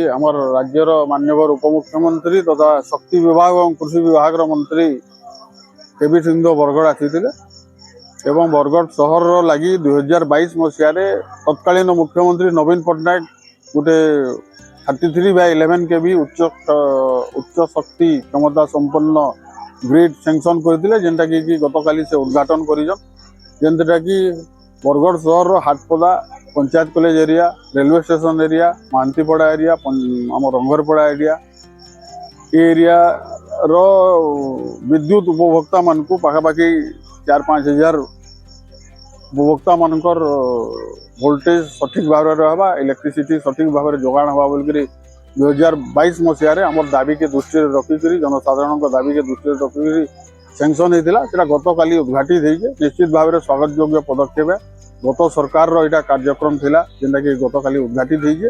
आमर राज्यर माननीय उपमुख्यमंत्री तथा शक्ति विभाग और कृषि विभाग मंत्री केबी सिंह बरगढ़ आसी एवं बरगढ़ सहर लगी 2022 मसीह तत्कालीन मुख्यमंत्री नवीन पट्टनायक गोटे 33/11 केबी उच्च शक्ति क्षमता संपन्न ग्रिड सैंक्शन करते जेनटा कि गतकाली से उद्घाटन करटा कि बरगढ़ सहर Hatpada panchayat college area railway station area Mahantipada area आम रंगरपड़ा एरिया रो विद्युत उपभोक्ता मान को पाखापाखि 4-5 हजार उपभोक्ता मानकर वोल्टेज सठिक भाव में रहा इलेक्ट्रिसिटी सठिक भाव में जोगाण हवा बोल 2022 मसीह आम दाबी के दृष्टि रखिक जनसाधारण दाबी के दृष्टि रखिक सैंक्शन होता गतकाली उद्घाटित निश्चित भाव में स्वागत योग्य पदक्षेप है। गत सरकार रो कार्यक्रम थिला जेनटा कि गतकाली उद्घाटित होइए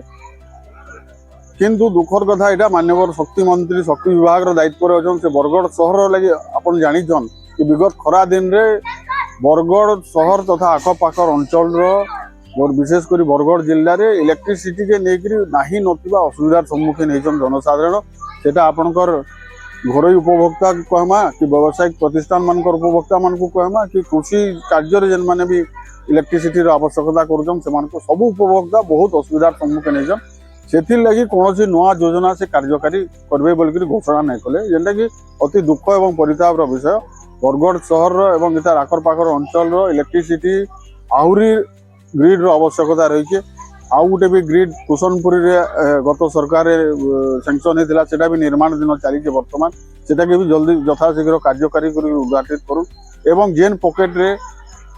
किंतु दुखर कथा यहाँ माननीय शक्ति मंत्री शक्ति विभाग दायित्व अच्छे से बरगढ़ सहर लगे आपन जानिछन कि विगत खरा दिन रे बरगढ़ सहर तथा आखपाखर अंचल विशेषकर बरगढ़ जिले में इलेक्ट्रिसिटी के लेकर नाही नथिबा असुविधार सम्मुखीन होइछन जनसाधारण सेटा आपनकर घरोई उपभोक्ता कहमा कि व्यावसायिक प्रतिष्ठान मानकर उपभोक्ता मान को कहमा कि कृषि कार्य जेन माने भी इलेक्ट्रिसिटी आवश्यकता करुछन सब उपभोक्ता बहुत असुविधार सम्मुखीन होइछन सेथिर लगी कौन नुआ योजना से कार्यकारी करबे बोलकर घोषणा नहीं कले जेनटा कि अति दुख एवं परिताप विषय बरगढ़ सहर एवं इतार आखर पाखर अंचल इलेक्ट्रिसिटी आहुरी ग्रिड रो आवश्यकता रही आउ गोटे भी ग्रिड कुशनपुरी गत सरकार सैंक्शन होता सेटा भी निर्माण दिन चली बर्तमान सेटा के भी जल्दी यथाशीघ्र कार्यकारी उद्घाटित करूँ एवं जेन पॉकेट रे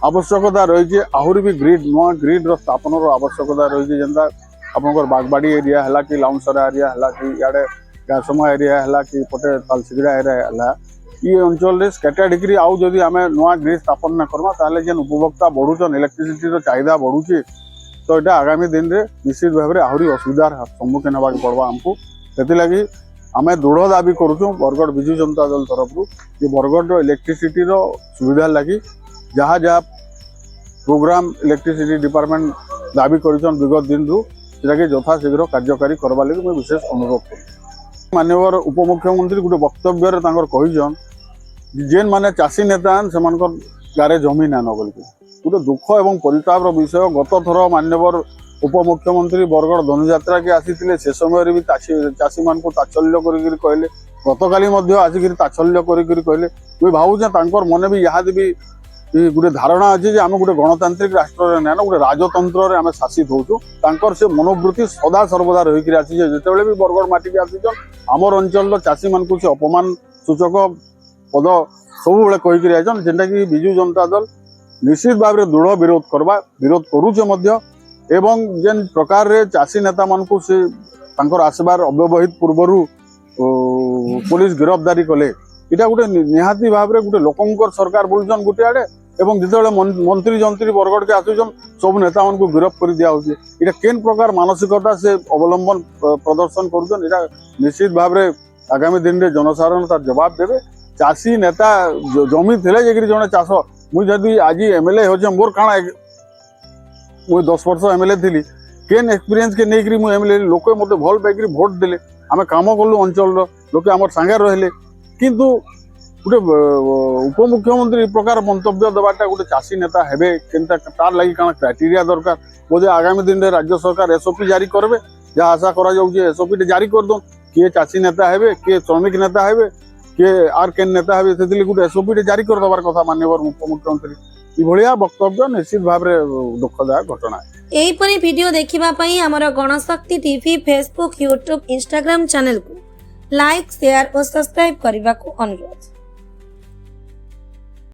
आवश्यकता रही आहुरी भी ग्रिड नुआ ग्रिड रो स्थापन आवश्यकता रही जेनता आपनकर बागबाड़ी एरिया है कि लाउंसरा एरिया है कि इे गासमा एरिया है कि पटे तालसिगड़ा एरिया है ये अंचल रे स्कैटर्ड डिग्री आउ जदि आम नुआ ग्रिड स्थापन ना करमा ताले जेन उपभोक्ता बढ़ुचन इलेक्ट्रिसिटी चाहिदा बढ़ुची तो यहाँ आगामी दिन में निश्चित भाव में आहरी असुविधार सम्मुखीन होगा पड़वा आमको से आम दृढ़ दाबी करुँ बरगढ़ विजु जनता दल तरफ कि बरगढ़ इलेक्ट्रिसिटी सुविधा लगी जहाँ जहाँ प्रोग्राम इलेक्ट्रिसिटी डिपार्टमेंट दाबी कर विगत दिन रु यथाशीघ्र कार्यकारी करवा लगी मैं विशेष अनुरोध कर माननीय उपमुख्यमंत्री गोटे वक्तव्य जेन माने चाषी नेता से गारे जमी नान बोल गोटे दुख एवं परिताप विषय गत थर मान्यवर उपमुख्यमंत्री बरगढ़ धनुयात्रा के आसी से समय भी चाषी मान को तात्सल्य कहले गतकाली आसिक तात्सल्य कहले मुझे भावुचे मन भी यहाँ भी गोटे धारणा अच्छे आम गोटे गणतांत्रिक राष्ट्र ना गोटे राजतंत्र आम शासित होचु से मनोवृत्ति सदा सर्वदा रही आसी जिते भी बरगढ़ माटी के आसी आमर अंचल चाषी मान को अपमान सूचक पद सब कहीकि आइछन जेनटा कि विजु जनता दल निश्चित भाव में दृढ़ विरोध करुचे एवं जेन प्रकार रे चाषी नेता मान को से आसबार अव्यवहित पूर्वर पुलिस गिरफ्तारी कले इटा गोटे निहाती भाव में गोटे लोकंकर सरकार बोलछन गोटे आड़े एवं जिते मंत्री जंत्री बरगढ़ के आसुचन सब नेता मान को गिरफ्त कर दिया इटा केन प्रकार मानसिकता से अवलंबन प्रदर्शन करुछन इटा निश्चित भाव में आगामी दिन में जनसाधारण तार जवाब देवे चाषी नेता जमी थे जड़े चाष मुझे आज एमएलए हो मोर काଣା मुझे 10 वर्ष एमएलए थी केन एक्सपीरियंस के नहीं मुझे एमएलए लोक मत भल पाई भोट देले आम कम कलु अंचल लोके आम सांगे रहिले किंतु गोटे उपमुख्यमंत्री प्रकार मंतव्य देवाटा गोटे चाषी नेता हेबे केनता तार लगी काଣା क्राइटेरिया दरकार बोधे आगामी दिन में राज्य सरकार एसओपी जारी करबे जहाँ आशा करा जाउछे एसओपी जारी कर दो किए चाषी नेता हेबे किए श्रमिक नेता हेबे किए आर केन नेता हेबे से गोटे एसओपी जारी कर दबार कथा माननीय उपमुख्यमंत्री इभलिया वक्तव्य निश्चित भाव में दुखदायक घटना एहिपरि वीडियो देखिबा पई हमर Ganashakti TV Facebook YouTube Instagram channel को लाइक शेयर और सब्सक्राइब करने को अनुरोध।